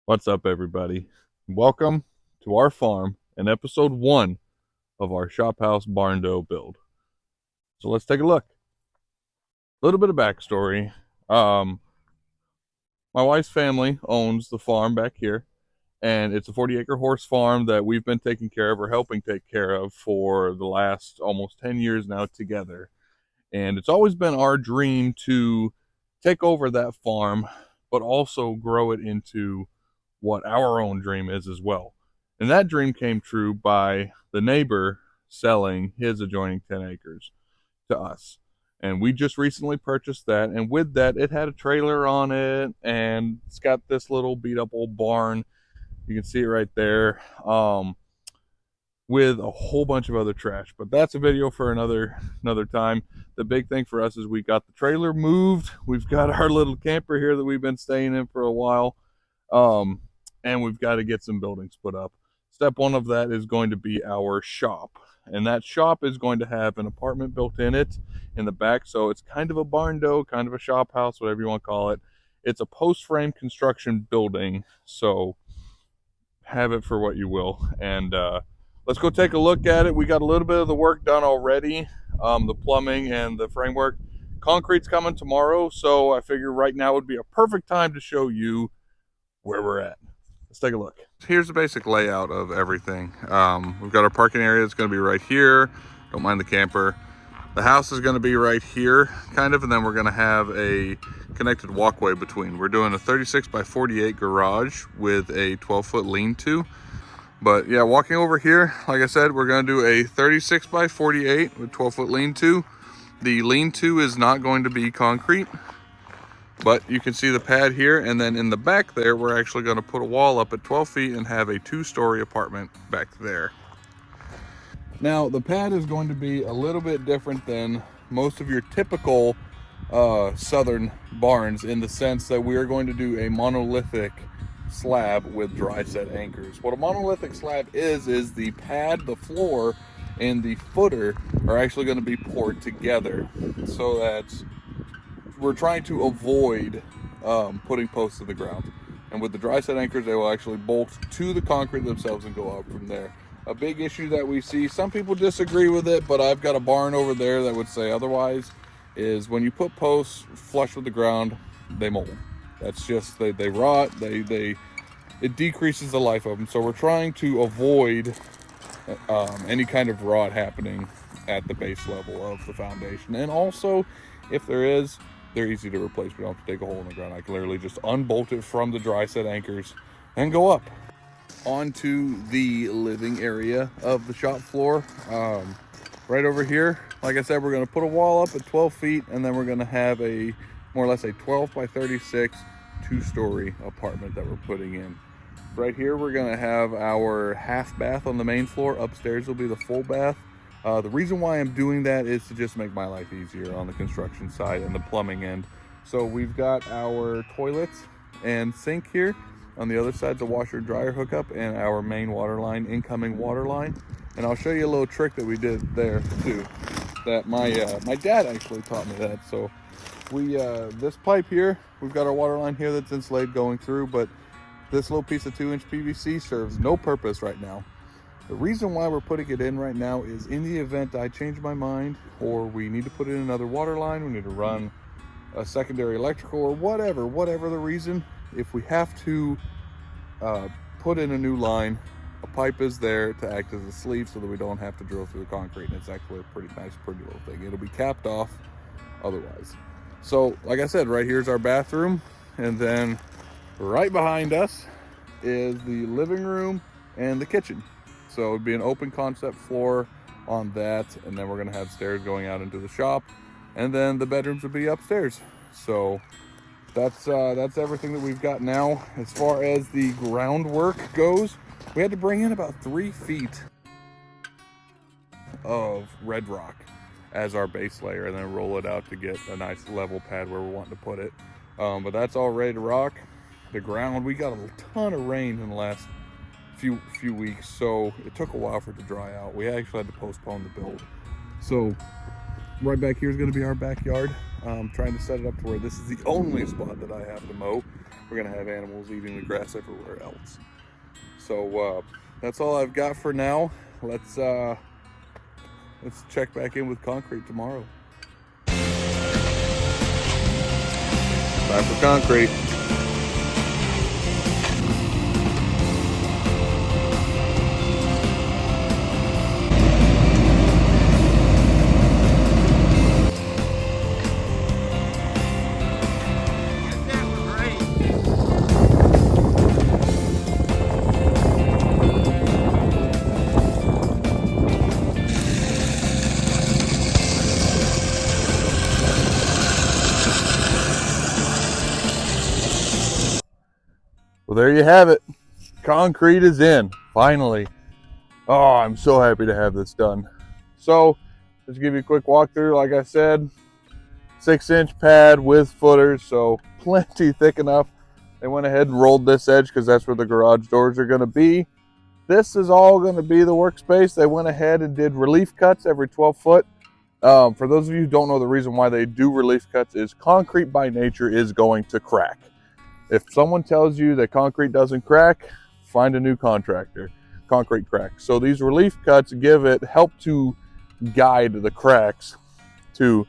What's up, everybody? Welcome to our farm and episode 1 of our shop house Barndo build. So let's take a look. A little bit of backstory. Um, my wife's family owns the farm back here, and it's a 40-acre horse farm that we've been taking care of or helping take care of for the last almost 10 years now together. And it's always been our dream to take over that farm, but also grow it into what our own dream is as well. And that dream came true by the neighbor selling his adjoining 10 acres to us. And we just recently purchased that. And with that, it had a trailer on it, and it's got this little beat up old barn. You can see it right there. With a whole bunch of other trash, but that's a video for another time. The big thing for us is we got the trailer moved. We've got our little camper here that we've been staying in for a while, um, and we've got to get some buildings put up. Step one of that is going to be our shop, and that shop is going to have an apartment built in it in the back, so it's kind of a barndo, kind of a shop house, whatever you want to call it. It's a post frame construction building, so have it for what you will. And let's go take a look at it. We got a little bit of the work done already, the plumbing and the framework. Concrete's coming tomorrow, so I figure right now would be a perfect time to show you where we're at. Let's take a look. Here's the basic layout of everything. We've got our parking area that's going to be right here. Don't mind the camper. The house is going to be right here, kind of, and then we're going to have a connected walkway between. We're doing a 36 by 48 garage with a 12-foot lean-to. But yeah, walking over here, like I said, we're going to do a 36 by 48 with 12-foot lean-to. The lean-to is not going to be concrete, but you can see the pad here, and then in the back there, we're actually going to put a wall up at 12 feet and have a 2-story apartment back there. Now, the pad is going to be a little bit different than most of your typical southern barns, in the sense that we are going to do a monolithic slab with dry set anchors. What a monolithic slab is the pad, the floor, and the footer are actually going to be poured together, so that we're trying to avoid putting posts to the ground. And with the dry set anchors, they will actually bolt to the concrete themselves and go up from there. A big issue that we see, some people disagree with it, but I've got a barn over there that would say otherwise, is when you put posts flush with the ground, they mold. That's just, they rot, it decreases the life of them. So we're trying to avoid any kind of rot happening at the base level of the foundation. And also, if there is, they're easy to replace. We don't have to dig a hole in the ground. I can literally just unbolt it from the dry set anchors and go up onto the living area of the shop floor. Right over here, like I said, we're going to put a wall up at 12 feet, and then we're going to have a more or less a 12 by 36 2-story apartment that we're putting in. Right here, we're going to have our half bath on the main floor. Upstairs will be the full bath. The reason why I'm doing that is to just make my life easier on the construction side and the plumbing end. So we've got our toilets and sink here. On the other side, the washer dryer hookup and our main water line, incoming water line. And I'll show you a little trick that we did there too, that my dad actually taught me that. So we this pipe here, we've got our water line here that's insulated going through, but this little piece of 2-inch PVC serves no purpose right now. The reason why we're putting it in right now is in the event I change my mind, or we need to put in another water line, we need to run a secondary electrical, or whatever the reason, if we have to put in a new line, a pipe is there to act as a sleeve so that we don't have to drill through the concrete. And it's actually a pretty nice, pretty little thing. It'll be capped off otherwise. So like I said, right here's our bathroom, and then right behind us is the living room and the kitchen. So it'd be an open concept floor on that, and then we're gonna have stairs going out into the shop, and then the bedrooms would be upstairs. So that's everything that we've got now. As far as the groundwork goes, we had to bring in about 3 feet of red rock as our base layer, and then roll it out to get a nice level pad where we're wanting to put it. But that's all ready to rock. The ground, we got a ton of rain in the last few weeks, so it took a while for it to dry out. We actually had to postpone the build. So right back here is going to be our backyard. Trying to set it up to where this is the only spot that I have to mow. we're gonna have animals eating the grass everywhere else. So that's all I've got for now. Let's check back in with concrete tomorrow. Time for concrete. Well, there you have it. Concrete is in, finally. Oh, I'm so happy to have this done. So, just give you a quick walkthrough. Like I said, 6-inch pad with footers, so plenty thick enough. They went ahead and rolled this edge because that's where the garage doors are going to be. This is all going to be the workspace. They went ahead and did relief cuts every 12 foot. For those of you who don't know, the reason why they do relief cuts is concrete by nature is going to crack. If someone tells you that concrete doesn't crack, find a new contractor. Concrete cracks. So these relief cuts help to guide the cracks to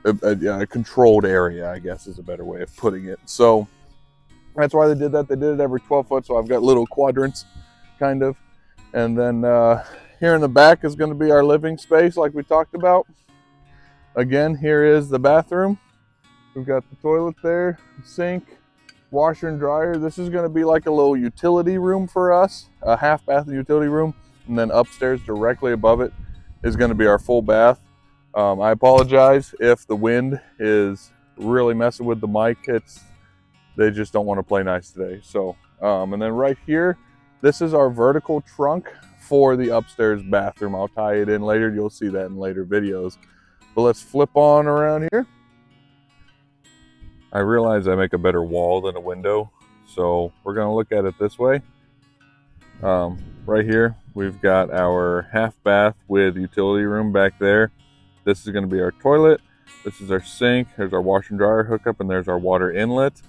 a controlled area, I guess is a better way of putting it. So that's why they did that. They did it every 12 foot. So I've got little quadrants kind of. And then here in the back is going to be our living space like we talked about. Again, here is the bathroom. We've got the toilet there, sink, washer and dryer. This is going to be like a little utility room for us, a half bath utility room. And then upstairs directly above it is going to be our full bath. I apologize if the wind is really messing with the mic. They just don't want to play nice today. So, and then right here, this is our vertical trunk for the upstairs bathroom. I'll tie it in later. You'll see that in later videos. But let's flip on around here. I realize I make a better wall than a window, so we're going to look at it this way. Right here, we've got our half bath with utility room back there. This is going to be our toilet. This is our sink. There's our washer and dryer hookup, and there's our water inlet.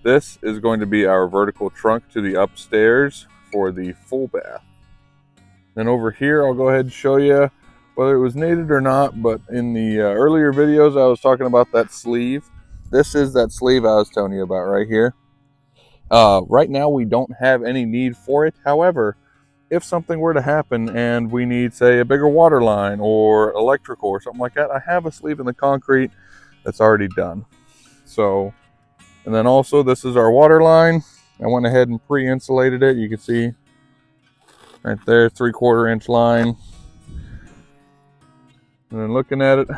This is going to be our vertical trunk to the upstairs for the full bath. Then over here, I'll go ahead and show you whether it was needed or not, but in the earlier videos, I was talking about that sleeve. This is that sleeve I was telling you about right here. Right now, we don't have any need for it. However, if something were to happen and we need, say, a bigger water line or electrical or something like that, I have a sleeve in the concrete that's already done. So, and then also this is our water line. I went ahead and pre-insulated it. You can see right there, 3/4 inch line. And then looking at it,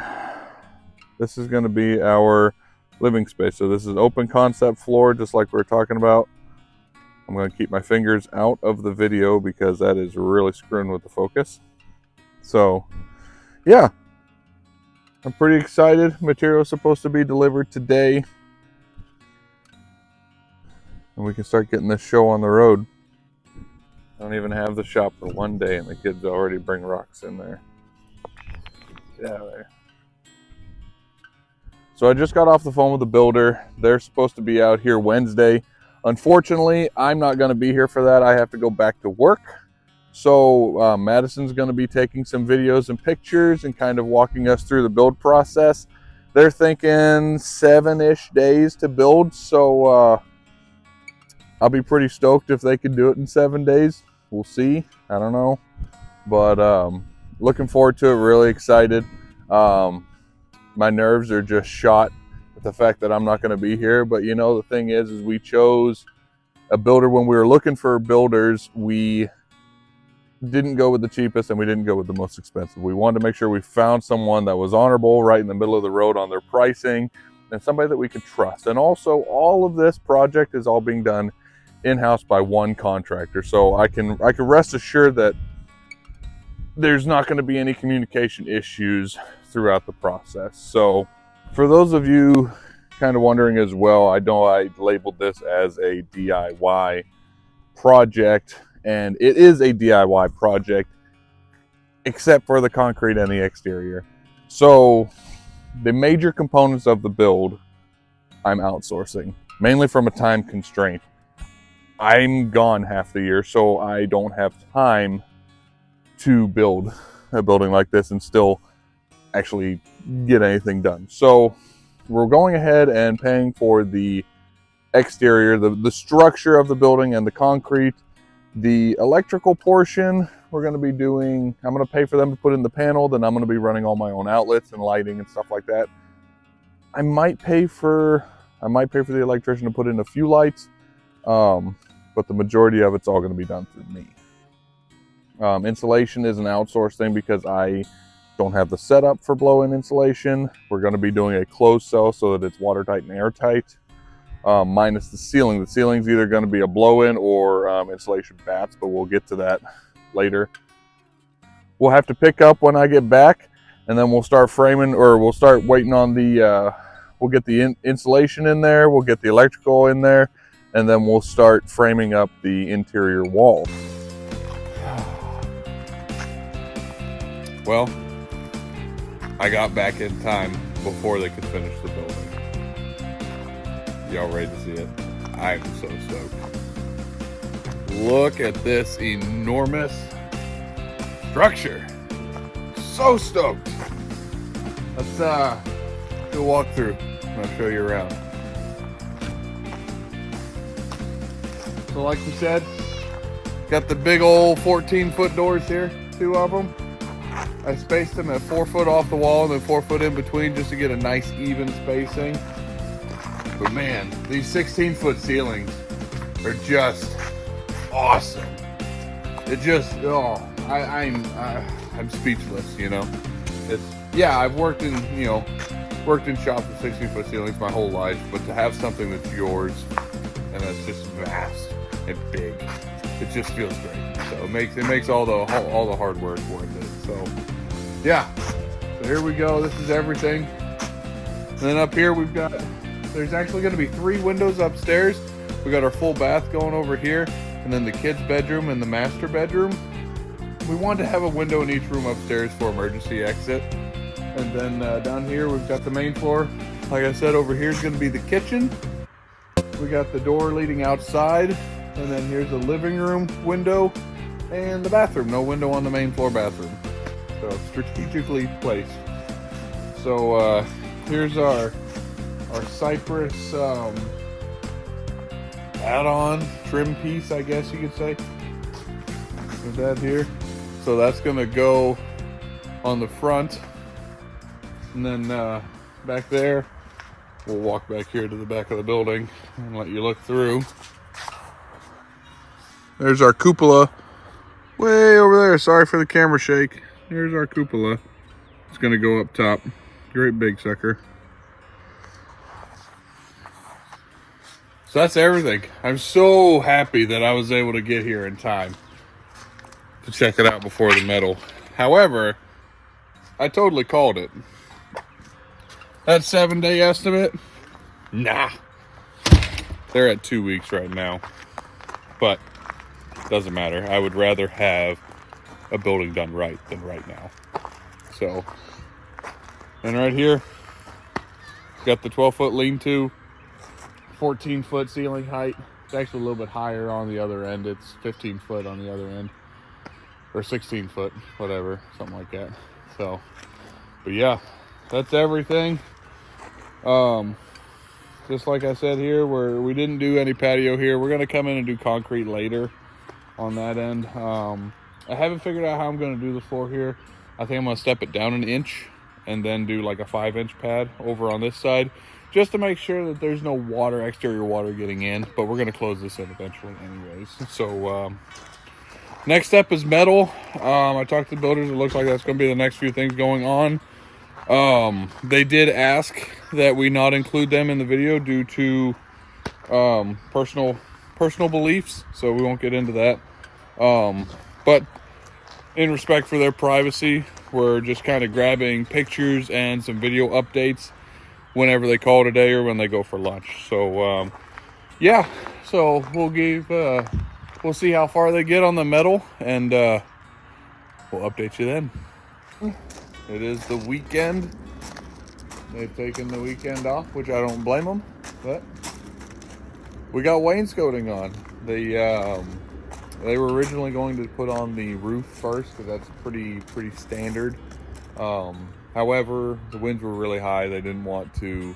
this is going to be our living space. So this is open concept floor, just like we were talking about. I'm going to keep my fingers out of the video because that is really screwing with the focus. So yeah, I'm pretty excited. Material is supposed to be delivered today, and we can start getting this show on the road. I don't even have the shop for one day and the kids already bring rocks in there. Get out of there. So I just got off the phone with the builder. They're supposed to be out here Wednesday. Unfortunately, I'm not going to be here for that. I have to go back to work. So Madison's going to be taking some videos and pictures and kind of walking us through the build process. They're thinking 7-ish days to build. So I'll be pretty stoked if they can do it in 7 days. We'll see. I don't know. But looking forward to it. Really excited. My nerves are just shot with the fact that I'm not going to be here. But you know, the thing is we chose a builder. When we were looking for builders, we didn't go with the cheapest and we didn't go with the most expensive. We wanted to make sure we found someone that was honorable, right in the middle of the road on their pricing, and somebody that we could trust. And also, all of this project is all being done in-house by one contractor. So I can rest assured that there's not going to be any communication issues throughout the process. So for those of you kind of wondering as well, I know I labeled this as a DIY project, and it is a DIY project except for the concrete and the exterior. So the major components of the build I'm outsourcing. mainly from a time constraint. I'm gone half the year, so I don't have time to build a building like this and still actually get anything done. So we're going ahead and paying for the exterior, the structure of the building and the concrete. The electrical portion, we're going to be doing, I'm going to pay for them to put in the panel, then I'm going to be running all my own outlets and lighting and stuff like that. I might pay for the electrician to put in a few lights, but the majority of it's all going to be done through me. Insulation is an outsourced thing because I don't have the setup for blow-in insulation. We're going to be doing a closed cell so that it's watertight and airtight, minus the ceiling. The ceiling's either going to be a blow-in or insulation bats, but we'll get to that later. We'll have to pick up when I get back, and then we'll start framing, or we'll start waiting on the, we'll get the insulation in there, we'll get the electrical in there, and then we'll start framing up the interior walls. Well, I got back in time before they could finish the building. Y'all ready to see it? I'm so stoked. Look at this enormous structure. So stoked. Let's do a walk through. I'll show you around. So like we said, got the big old 14-foot doors here, 2 of them. I spaced them at 4 foot off the wall and then 4 foot in between just to get a nice even spacing. But man, these 16-foot ceilings are just awesome. It just, oh, I'm speechless, you know. It's, yeah, I've worked in, you know, worked in shops with 16-foot ceilings my whole life, but to have something that's yours and that's just vast and big, it just feels great. So it makes all the hard work worth it. So yeah, so here we go. This is everything. And then up here we've got, there's actually going to be 3 windows upstairs. We got our full bath going over here, and then the kids' bedroom and the master bedroom. We wanted to have a window in each room upstairs for emergency exit. And then down here we've got the main floor. Like I said, over here is going to be the kitchen. We got the door leading outside, and then here's the living room window and the bathroom. No window on the main floor bathroom. So strategically placed. So here's our cypress add-on trim piece, I guess you could say. With that here. So that's gonna go on the front. And then back there, we'll walk back here to the back of the building and let you look through. There's our cupola way over there. Sorry for the camera shake. Here's our cupola. It's gonna go up top. Great big sucker. So that's everything. I'm so happy that I was able to get here in time to check it out before the metal. However, I totally called it. That 7-day estimate? Nah. They're at 2 weeks right now. But doesn't matter. I would rather have a building done right than right now. So, and right here, got the 12-foot lean-to, 14-foot ceiling height. It's actually a little bit higher on the other end. It's 15 foot on the other end. Or 16 foot, whatever, something like that. So, but yeah, that's everything. Just like I said here, we didn't do any patio here. We're gonna come in and do concrete later on that end. I haven't figured out how I'm gonna do the floor here. I think I'm gonna step it down 1 inch and then do like a 5-inch pad over on this side, just to make sure that there's no water, exterior water getting in. But we're gonna close this in eventually anyways. So next step is metal. I talked to the builders. It looks like that's gonna be the next few things going on. They did ask that we not include them in the video due to personal beliefs, so we won't get into that. But in respect for their privacy, we're just kind of grabbing pictures and some video updates whenever they call today or when they go for lunch. So yeah, so we'll see how far they get on the metal, and we'll update you then. It is the weekend. They've taken the weekend off, which I don't blame them, but We got wainscoting on. They were originally going to put on the roof first because that's pretty standard. However, the winds were really high. They didn't want to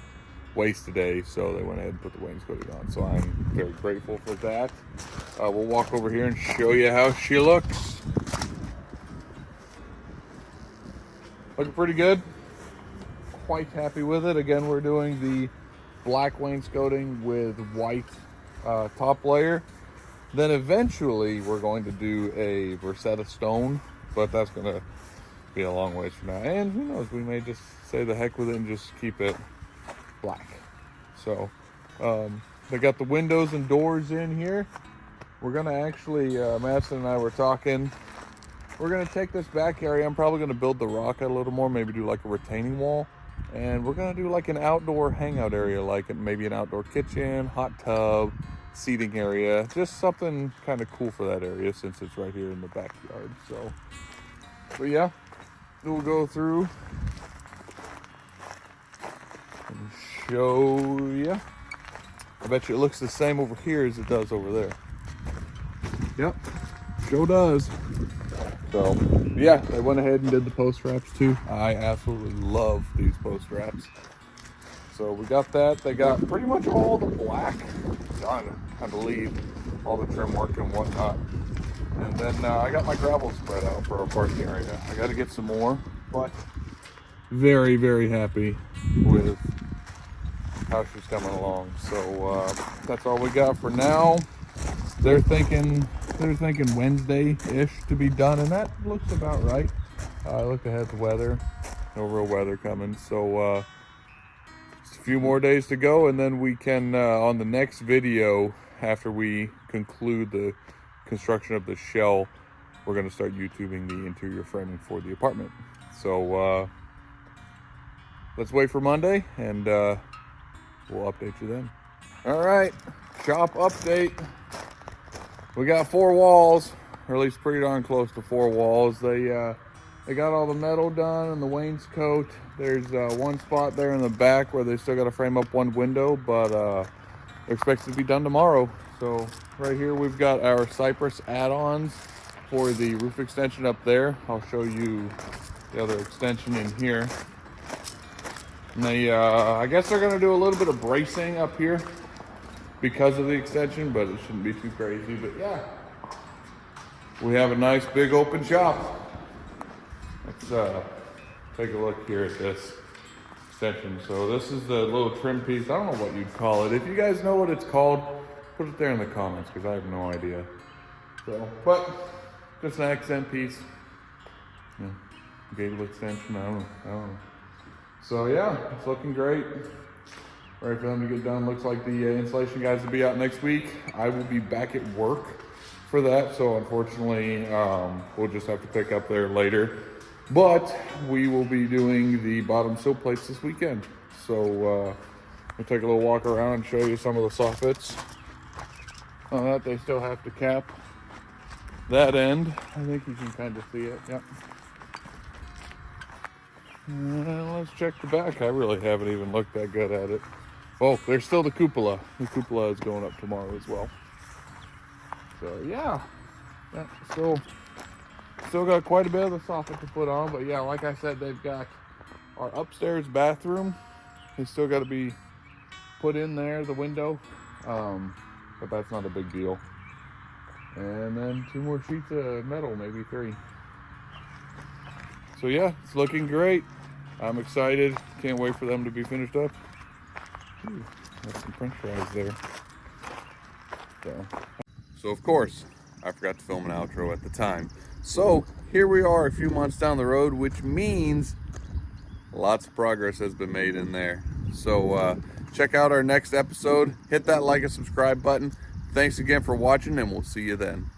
waste a day, so they went ahead and put the wainscoting on. So I'm very grateful for that. We'll walk over here and show you how she looks. Looking pretty good. Quite happy with it. Again, we're doing the black wainscoting with white top layer. Then eventually we're going to do a Versetta stone, but that's going to be a long ways from now. And who knows, we may just say the heck with it and just keep it black. So they got the windows and doors in here. We're going to actually, Madison and I were talking, we're going to take this back area. I'm probably going to build the rock out a little more, maybe do like a retaining wall. And we're going to do like an outdoor hangout area, like maybe an outdoor kitchen, hot tub, seating area, just something kind of cool for that area since it's right here in the backyard. So, but yeah, we'll go through and show you. I bet you it looks the same over here as it does over there. Yep, sure does. So yeah, they went ahead and did the post wraps too. I absolutely love these post wraps. So we got that. They got pretty much all the black done, I believe, all the trim work and whatnot. And then I got my gravel spread out for our parking area. I got to get some more, but very, very happy with how she's coming along. So that's all we got for now. They're thinking Wednesday-ish to be done, and that looks about right. I looked ahead at the weather, no real weather coming, so just a few more days to go, and then we can, on the next video, after we conclude the construction of the shell, we're going to start YouTubing the interior framing for the apartment. So let's wait for Monday, and we'll update you then. All right, shop update. We got 4 walls, or at least pretty darn close to 4 walls. They got all the metal done and the wainscot. There's one spot there in the back where they still got to frame up one window, but they're expected to be done tomorrow. So right here we've got our cypress add-ons for the roof extension up there. I'll show you the other extension in here. And they, I guess they're gonna do a little bit of bracing up here because of the extension, but it shouldn't be too crazy. But yeah, we have a nice big open shop. Let's take a look here at this extension. So this is the little trim piece. I don't know what you'd call it. If you guys know what it's called, put it there in the comments because I have no idea. So, but just an accent piece. Yeah, gable extension, I don't know. So yeah, it's looking great. Ready for them to get done. Looks like the installation guys will be out next week. I will be back at work for that, so unfortunately we'll just have to pick up there later. But we will be doing the bottom sill plates this weekend. So we'll take a little walk around and show you some of the soffits. On that, they still have to cap that end. I think you can kind of see it. Yep. Let's check the back. I really haven't even looked that good at it. Oh, there's still the cupola. The cupola is going up tomorrow as well. So yeah, still got quite a bit of the soffit to put on. But yeah, like I said, they've got our upstairs bathroom. It's still got to be put in there, the window. But that's not a big deal. And then 2 more sheets of metal, maybe 3. So yeah, it's looking great. I'm excited. Can't wait for them to be finished up. Ooh, that's some french fries there. So of course, I forgot to film an outro at the time. So here we are a few months down the road, which means lots of progress has been made in there. So check out our next episode. Hit that like and subscribe button. Thanks again for watching, and we'll see you then.